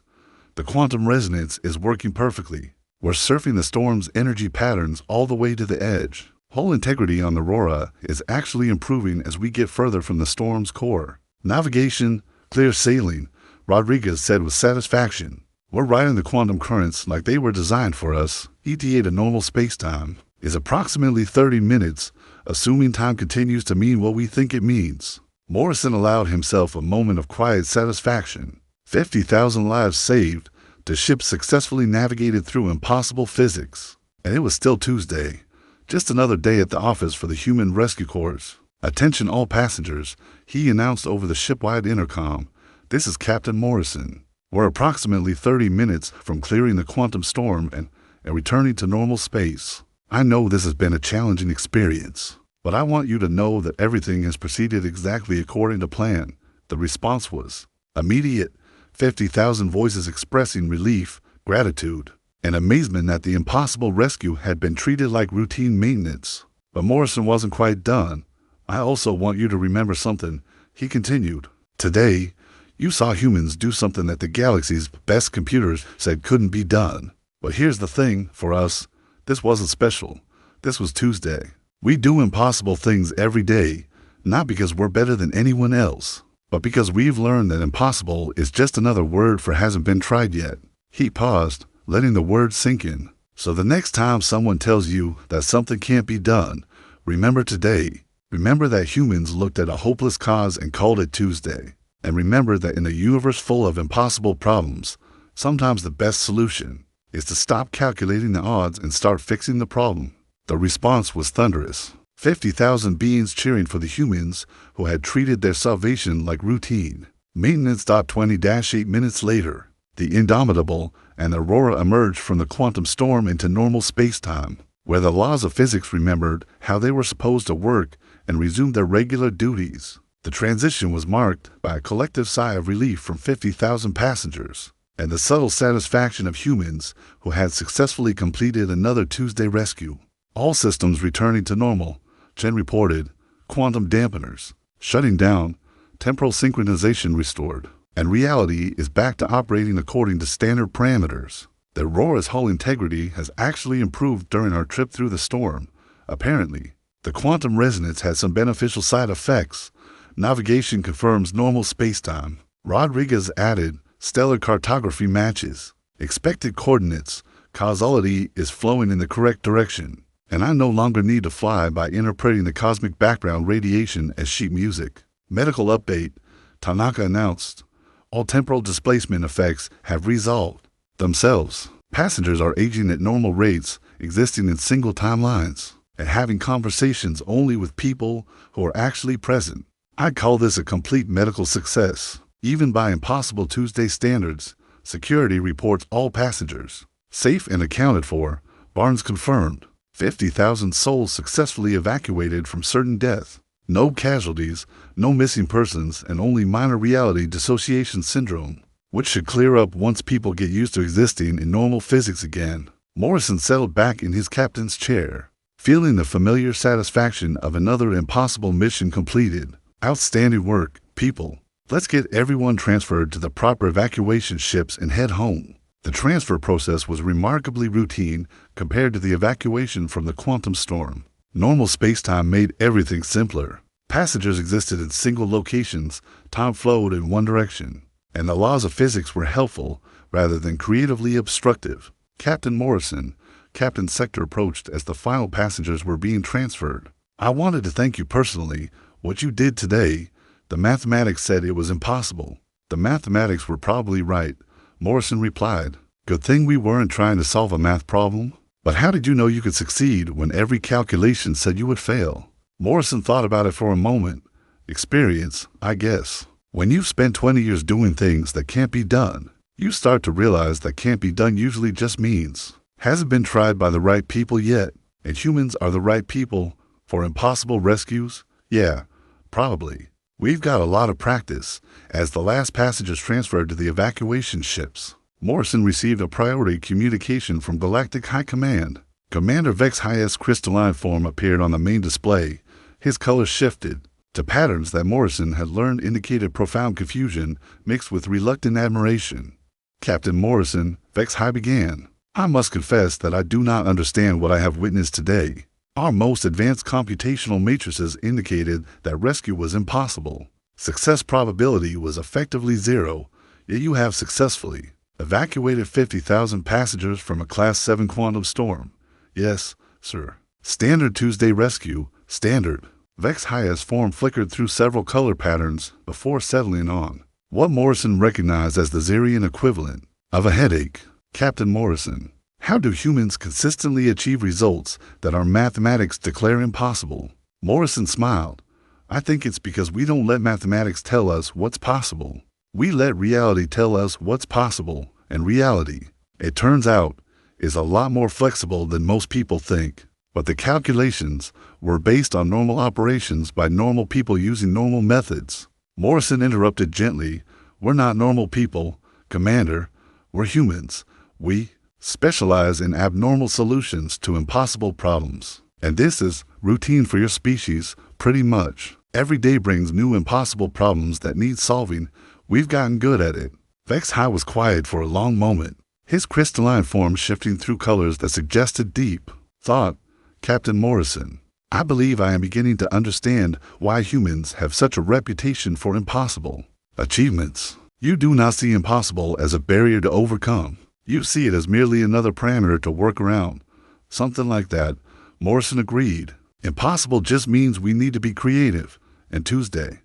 The quantum resonance is working perfectly. We're surfing the storm's energy patterns all the way to the edge. Hull integrity on the Aurora is actually improving as we get further from the storm's core. Navigation, clear sailing, Rodriguez said with satisfaction. We're riding the quantum currents like they were designed for us. ETA to normal spacetime is approximately 30 minutes, assuming time continues to mean what we think it means. Morrison allowed himself a moment of quiet satisfaction. 50,000 lives saved. The ship successfully navigated through impossible physics. And it was still Tuesday. Just another day at the office for the Human Rescue Corps. Attention all passengers, he announced over the ship-wide intercom. This is Captain Morrison. We're approximately 30 minutes from clearing the quantum storm and returning to normal space. I know this has been a challenging experience, but I want you to know that everything has proceeded exactly according to plan. The response was immediate, 50,000 voices expressing relief, gratitude, and amazement that the impossible rescue had been treated like routine maintenance. But Morrison wasn't quite done. I also want you to remember something, he continued. Today, you saw humans do something that the galaxy's best computers said couldn't be done. But here's the thing, for us, this wasn't special. This was Tuesday. We do impossible things every day, not because we're better than anyone else, but because we've learned that impossible is just another word for hasn't been tried yet. He paused, letting the word sink in. So the next time someone tells you that something can't be done, remember today. Remember that humans looked at a hopeless cause and called it Tuesday. And remember that in a universe full of impossible problems, sometimes the best solution is to stop calculating the odds and start fixing the problem. The response was thunderous. 50,000 beings cheering for the humans who had treated their salvation like routine. Maintenance. 20-8 minutes later, the Indomitable and Aurora emerged from the quantum storm into normal space-time, where the laws of physics remembered how they were supposed to work and resumed their regular duties. The transition was marked by a collective sigh of relief from 50,000 passengers and the subtle satisfaction of humans who had successfully completed another Tuesday rescue. All systems returning to normal, Chen reported, quantum dampeners shutting down, temporal synchronization restored, and reality is back to operating according to standard parameters. The Aurora's hull integrity has actually improved during our trip through the storm. Apparently, the quantum resonance had some beneficial side effects. Navigation confirms normal spacetime. Rodriguez added, stellar cartography matches. Expected coordinates. Causality is flowing in the correct direction. And I no longer need to fly by interpreting the cosmic background radiation as sheet music. Medical update. Tanaka announced. All temporal displacement effects have resolved themselves. Passengers are aging at normal rates, existing in single timelines, and having conversations only with people who are actually present. I call this a complete medical success. Even by impossible Tuesday standards, security reports all passengers safe and accounted for. Barnes confirmed. 50,000 souls successfully evacuated from certain death. No casualties, no missing persons, and only minor reality dissociation syndrome, which should clear up once people get used to existing in normal physics again. Morrison settled back in his captain's chair, feeling the familiar satisfaction of another impossible mission completed. Outstanding work, people. Let's get everyone transferred to the proper evacuation ships and head home. The transfer process was remarkably routine compared to the evacuation from the quantum storm. Normal spacetime made everything simpler. Passengers existed in single locations, time flowed in one direction, and the laws of physics were helpful rather than creatively obstructive. Captain Morrison, Captain Sector approached as the final passengers were being transferred. I wanted to thank you personally. What you did today, the mathematics said it was impossible. The mathematics were probably right, Morrison replied. Good thing we weren't trying to solve a math problem. But how did you know you could succeed when every calculation said you would fail? Morrison thought about it for a moment. Experience, I guess. When you've spent 20 years doing things that can't be done, you start to realize that can't be done usually just means hasn't been tried by the right people yet, and humans are the right people for impossible rescues? Yeah, probably. We've got a lot of practice. As the last passengers transferred to the evacuation ships, Morrison received a priority communication from Galactic High Command. Commander Vex High's crystalline form appeared on the main display. His colors shifted to patterns that Morrison had learned indicated profound confusion mixed with reluctant admiration. Captain Morrison, Vex High began. I must confess that I do not understand what I have witnessed today. Our most advanced computational matrices indicated that rescue was impossible. Success probability was effectively zero, yet you have successfully evacuated 50,000 passengers from a Class 7 quantum storm. Yes, sir. Standard Tuesday rescue, standard. Vex High's form flickered through several color patterns before settling on what Morrison recognized as the Zerian equivalent of a headache. Captain Morrison, how do humans consistently achieve results that our mathematics declare impossible? Morrison smiled. I think it's because we don't let mathematics tell us what's possible. We let reality tell us what's possible, and reality, it turns out, is a lot more flexible than most people think. But the calculations were based on normal operations by normal people using normal methods. Morrison interrupted gently. We're not normal people, Commander. We're humans. We specialize in abnormal solutions to impossible problems. And this is routine for your species, pretty much. Every day brings new impossible problems that need solving. We've gotten good at it. Vex High was quiet for a long moment, his crystalline form shifting through colors that suggested deep thought. Captain Morrison, I believe I am beginning to understand why humans have such a reputation for impossible achievements. You do not see impossible as a barrier to overcome. You see it as merely another parameter to work around. Something like that, Morrison agreed. Impossible just means we need to be creative. And Tuesday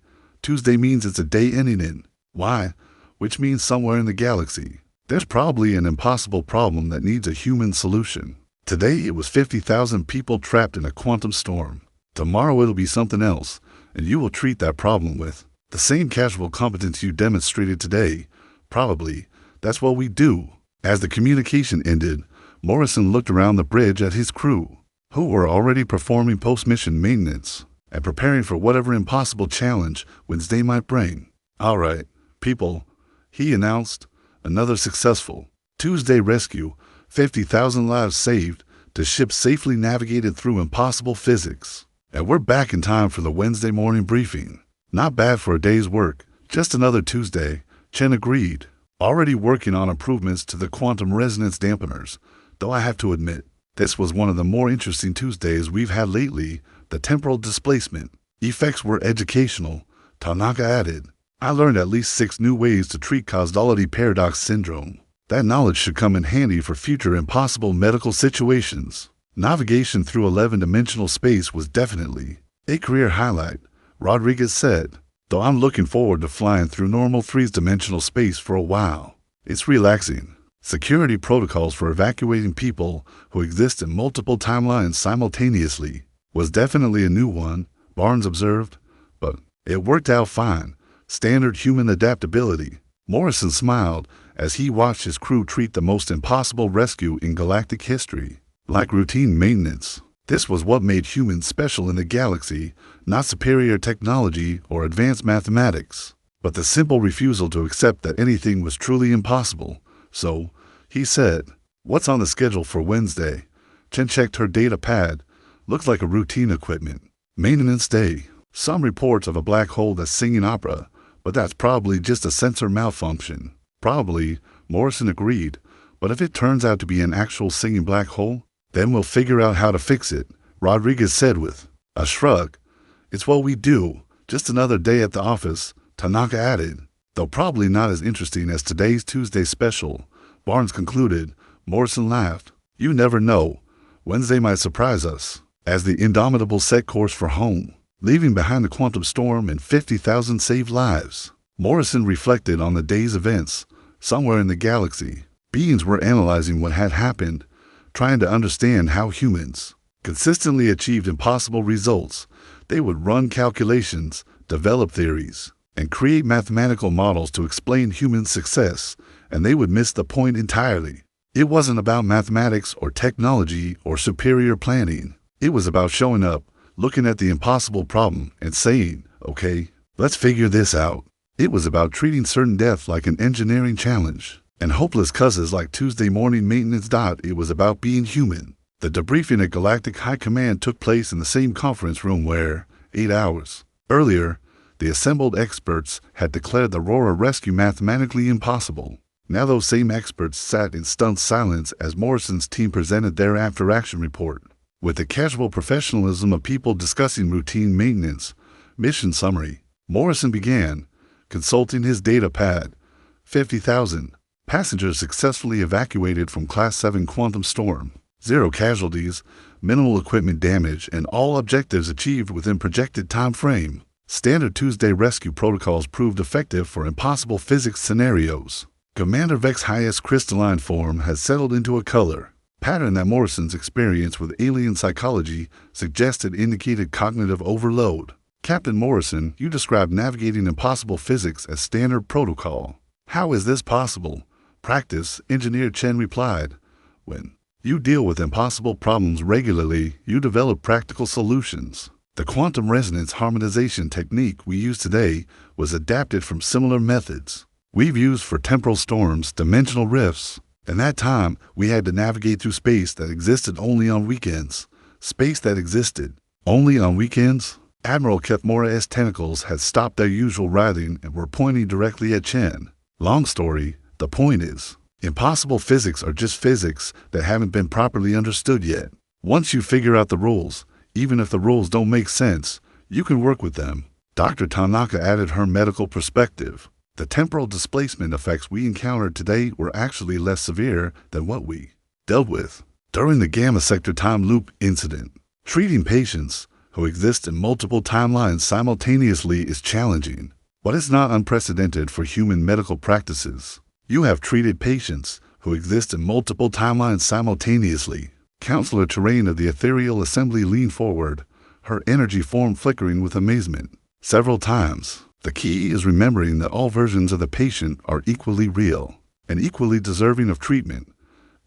means it's a day ending in Y, which means somewhere in the galaxy, there's probably an impossible problem that needs a human solution. Today it was 50,000 people trapped in a quantum storm. Tomorrow it'll be something else, and you will treat that problem with the same casual competence you demonstrated today. Probably, that's what we do. As the communication ended, Morrison looked around the bridge at his crew, who were already performing post-mission maintenance and preparing for whatever impossible challenge Wednesday might bring. All right, people, he announced, another successful Tuesday rescue. 50,000 lives saved, the ship safely navigated through impossible physics. And we're back in time for the Wednesday morning briefing. Not bad for a day's work, just another Tuesday, Chen agreed. Already working on improvements to the quantum resonance dampeners, though I have to admit, this was one of the more interesting Tuesdays we've had lately. The temporal displacement effects were educational, Tanaka added. I learned at least 6 new ways to treat causality paradox syndrome. That knowledge should come in handy for future impossible medical situations. Navigation through 11-dimensional space was definitely a career highlight, Rodriguez said, though I'm looking forward to flying through normal 3-dimensional space for a while. It's relaxing. Security protocols for evacuating people who exist in multiple timelines simultaneously was definitely a new one, Barnes observed, but it worked out fine. Standard human adaptability. Morrison smiled as he watched his crew treat the most impossible rescue in galactic history. Like routine maintenance, this was what made humans special in the galaxy, not superior technology or advanced mathematics, but the simple refusal to accept that anything was truly impossible. So, he said, what's on the schedule for Wednesday? Chen checked her data pad. Looks like a routine equipment. Maintenance day. Some reports of a black hole that's singing opera, but that's probably just a sensor malfunction. Probably, Morrison agreed, but if it turns out to be an actual singing black hole, then we'll figure out how to fix it, Rodriguez said with a shrug. It's what we do, just another day at the office, Tanaka added, though probably not as interesting as today's Tuesday special, Barnes concluded. Morrison laughed. You never know. Wednesday might surprise us. As the Indomitable set course for home, leaving behind the quantum storm and 50,000 saved lives, Morrison reflected on the day's events. Somewhere in the galaxy, beings were analyzing what had happened, trying to understand how humans consistently achieved impossible results. They would run calculations, develop theories, and create mathematical models to explain human success, and they would miss the point entirely. It wasn't about mathematics or technology or superior planning. It was about showing up, looking at the impossible problem, and saying, okay, let's figure this out. It was about treating certain death like an engineering challenge, and hopeless causes like Tuesday morning maintenance. It was about being human. The debriefing at Galactic High Command took place in the same conference room where, 8 hours earlier, the assembled experts had declared the Aurora rescue mathematically impossible. Now those same experts sat in stunned silence as Morrison's team presented their after-action report. With the casual professionalism of people discussing routine maintenance, mission summary, Morrison began, consulting his data pad. 50,000 passengers successfully evacuated from Class 7 quantum storm. 0 casualties, minimal equipment damage, and all objectives achieved within projected time frame. Standard Tuesday rescue protocols proved effective for impossible physics scenarios. Commander Vex High's crystalline form has settled into a color pattern that Morrison's experience with alien psychology suggested indicated cognitive overload. Captain Morrison, you described navigating impossible physics as standard protocol. How is this possible? Practice, Engineer Chen replied. When you deal with impossible problems regularly, you develop practical solutions. The quantum resonance harmonization technique we use today was adapted from similar methods we've used for temporal storms, dimensional rifts. In that time, we had to navigate through space that existed only on weekends. Space that existed only on weekends? Admiral Kethmora's tentacles had stopped their usual writhing and were pointing directly at Chen. Long story, the point is, impossible physics are just physics that haven't been properly understood yet. Once you figure out the rules, even if the rules don't make sense, you can work with them. Dr. Tanaka added her medical perspective. The temporal displacement effects we encountered today were actually less severe than what we dealt with during the gamma sector time loop incident. Treating patients who exist in multiple timelines simultaneously is challenging, but it's not unprecedented for human medical practices. You have treated patients who exist in multiple timelines simultaneously. Counselor Terrain of the Ethereal Assembly leaned forward, her energy form flickering with amazement. Several times. The key is remembering that all versions of the patient are equally real and equally deserving of treatment.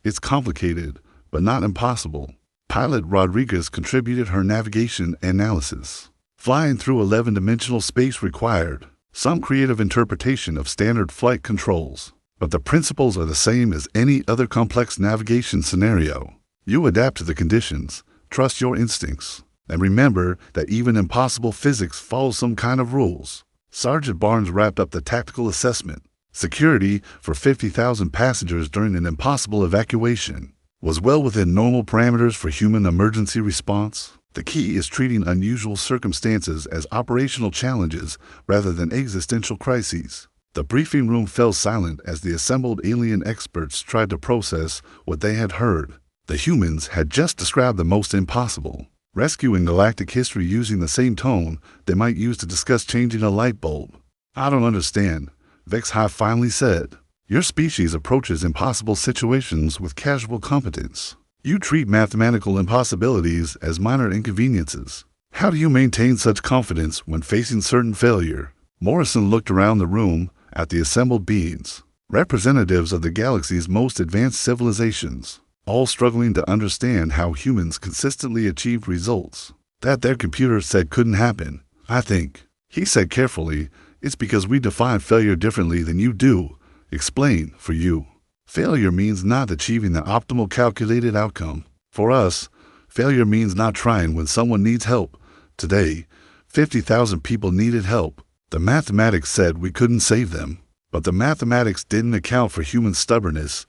It's complicated, but not impossible. Pilot Rodriguez contributed her navigation analysis. Flying through 11-dimensional space required some creative interpretation of standard flight controls, but the principles are the same as any other complex navigation scenario. You adapt to the conditions, trust your instincts, and remember that even impossible physics follows some kind of rules. Sergeant Barnes wrapped up the tactical assessment. Security for 50,000 passengers during an impossible evacuation was well within normal parameters for human emergency response. The key is treating unusual circumstances as operational challenges rather than existential crises. The briefing room fell silent as the assembled alien experts tried to process what they had heard. The humans had just described the most impossible. Rescuing galactic history using the same tone they might use to discuss changing a light bulb. I don't understand, Vex-High finally said. Your species approaches impossible situations with casual competence. You treat mathematical impossibilities as minor inconveniences. How do you maintain such confidence when facing certain failure? Morrison looked around the room at the assembled beings, representatives of the galaxy's most advanced civilizations, all struggling to understand how humans consistently achieved results that their computers said couldn't happen. I think, he said carefully, it's because we define failure differently than you do. Explain, for you. Failure means not achieving the optimal calculated outcome. For us, failure means not trying when someone needs help. Today, 50,000 people needed help. The mathematics said we couldn't save them. But the mathematics didn't account for human stubbornness.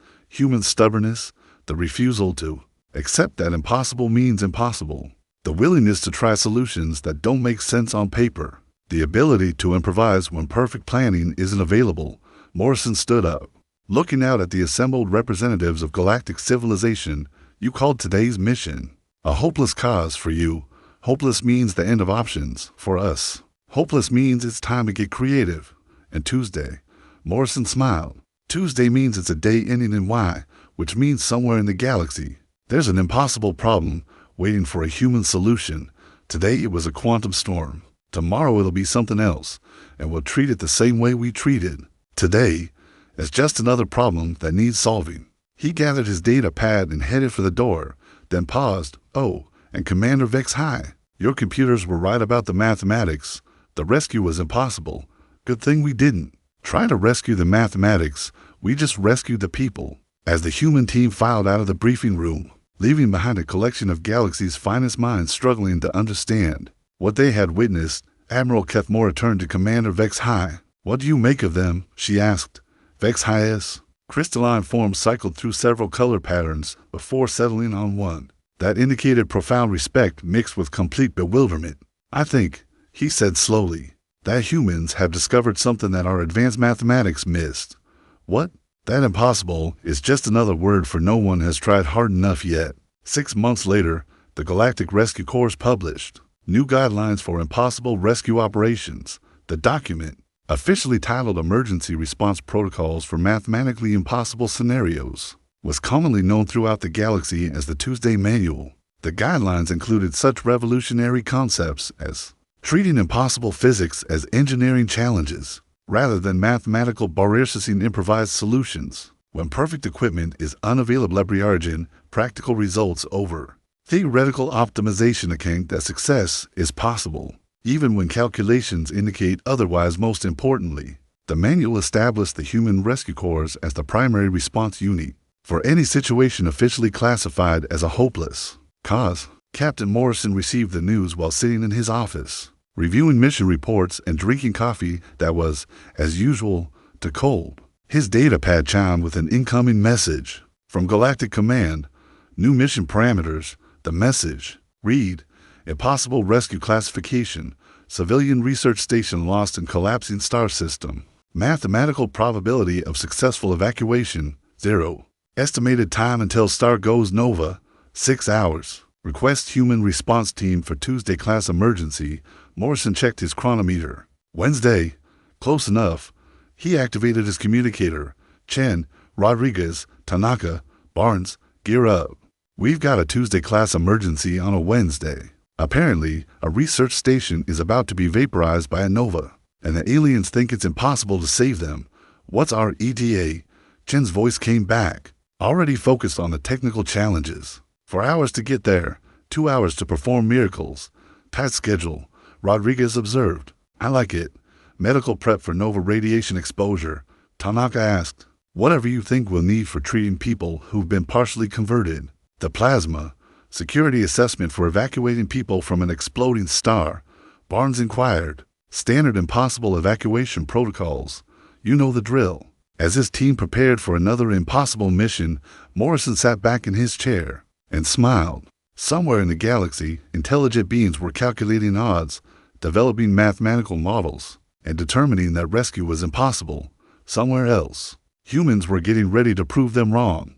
The refusal to accept that impossible means impossible. The willingness to try solutions that don't make sense on paper. The ability to improvise when perfect planning isn't available. Morrison stood up. Looking out at the assembled representatives of galactic civilization, you called today's mission a hopeless cause for you. Hopeless means the end of options for us. Hopeless means it's time to get creative. And Tuesday, Morrison smiled. Tuesday means it's a day ending in Y, which means somewhere in the galaxy, there's an impossible problem waiting for a human solution. Today it was a quantum storm. Tomorrow it'll be something else, and we'll treat it the same way we treat it today, as just another problem that needs solving. He gathered his data pad and headed for the door, then paused. Oh, and Commander Vex-High, your computers were right about the mathematics. The rescue was impossible. Good thing we didn't try to rescue the mathematics. We just rescued the people. As the human team filed out of the briefing room, leaving behind a collection of galaxy's finest minds struggling to understand what they had witnessed, Admiral Kethmora turned to Commander Vex-High. What do you make of them? She asked. Vex-High's crystalline form cycled through several color patterns before settling on one that indicated profound respect mixed with complete bewilderment. I think, he said slowly, that humans have discovered something that our advanced mathematics missed. What? That impossible is just another word for no one has tried hard enough yet. 6 months later, the Galactic Rescue Corps published new guidelines for impossible rescue operations. The document, officially titled Emergency Response Protocols for Mathematically Impossible Scenarios, was commonly known throughout the galaxy as the Tuesday Manual. The guidelines included such revolutionary concepts as treating impossible physics as engineering challenges rather than mathematical barriers and improvised solutions. When perfect equipment is unavailable every origin, practical results over. Theoretical optimization account that success is possible, even when calculations indicate otherwise. Most importantly, the manual established the Human Rescue Corps as the primary response unit for any situation officially classified as a hopeless cause. Captain Morrison received the news while sitting in his office, reviewing mission reports and drinking coffee that was, as usual, too cold. His data pad chimed with an incoming message from Galactic Command. New mission parameters. The message read: Impossible rescue classification. Civilian research station lost in collapsing star system. Mathematical probability of successful evacuation 0. Estimated time until star goes nova 6 hours. Request human response team for Tuesday class emergency. Morrison checked his chronometer. Wednesday. Close enough. He activated his communicator. Chen, Rodriguez, Tanaka, Barnes, gear up. We've got a Tuesday class emergency on a Wednesday. Apparently, a research station is about to be vaporized by a nova, and the aliens think it's impossible to save them. What's our ETA? Chen's voice came back, already focused on the technical challenges. 4 hours to get there, 2 hours to perform miracles. Tight schedule, Rodriguez observed. I like it. Medical prep for nova radiation exposure. Tanaka asked. Whatever you think we'll need for treating people who've been partially converted. The plasma. Security assessment for evacuating people from an exploding star. Barnes inquired. Standard impossible evacuation protocols. You know the drill. As his team prepared for another impossible mission, Morrison sat back in his chair and smiled. Somewhere in the galaxy, intelligent beings were calculating odds, developing mathematical models, and determining that rescue was impossible. Somewhere else, humans were getting ready to prove them wrong.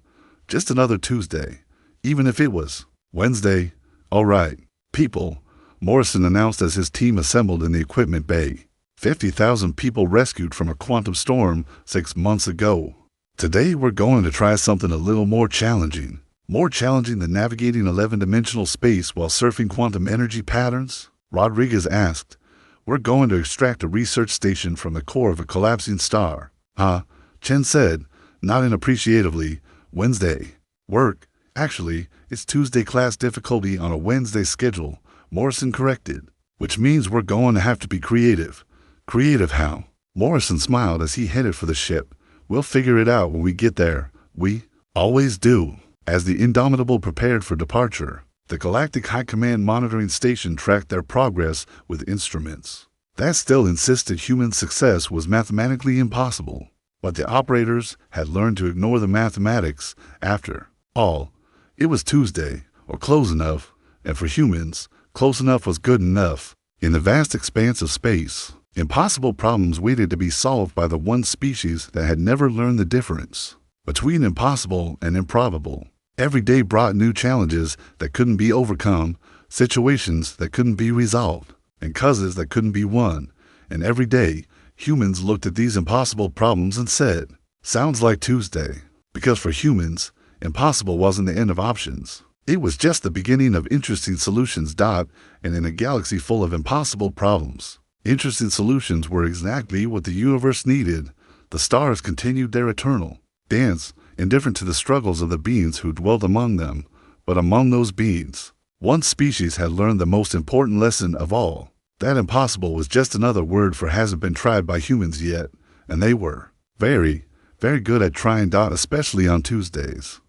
Just another Tuesday, even if it was Wednesday. All right, people, Morrison announced as his team assembled in the equipment bay. 50,000 people rescued from a quantum storm 6 months ago. Today we're going to try something a little more challenging than navigating 11-dimensional space while surfing quantum energy patterns, Rodriguez asked. We're going to extract a research station from the core of a collapsing star. Chen said, nodding appreciatively. Wednesday. Work. Actually, it's Tuesday class difficulty on a Wednesday schedule, Morrison corrected. Which means we're going to have to be creative. Creative how? Morrison smiled as he headed for the ship. We'll figure it out when we get there. We always do. As the Indomitable prepared for departure, the Galactic High Command monitoring station tracked their progress with instruments. That still insisted human success was mathematically impossible. But the operators had learned to ignore the mathematics. After all, it was Tuesday, or close enough, and for humans, close enough was good enough. In the vast expanse of space, impossible problems waited to be solved by the one species that had never learned the difference between impossible and improbable. Every day brought new challenges that couldn't be overcome, situations that couldn't be resolved, and causes that couldn't be won. And every day, humans looked at these impossible problems and said, sounds like Tuesday. Because for humans, impossible wasn't the end of options. It was just the beginning of interesting solutions. And in a galaxy full of impossible problems, interesting solutions were exactly what the universe needed. The stars continued their eternal dance, indifferent to the struggles of the beings who dwelt among them. But among those beings, one species had learned the most important lesson of all. That impossible was just another word for hasn't been tried by humans yet, and they were very, very good at trying. Especially on Tuesdays.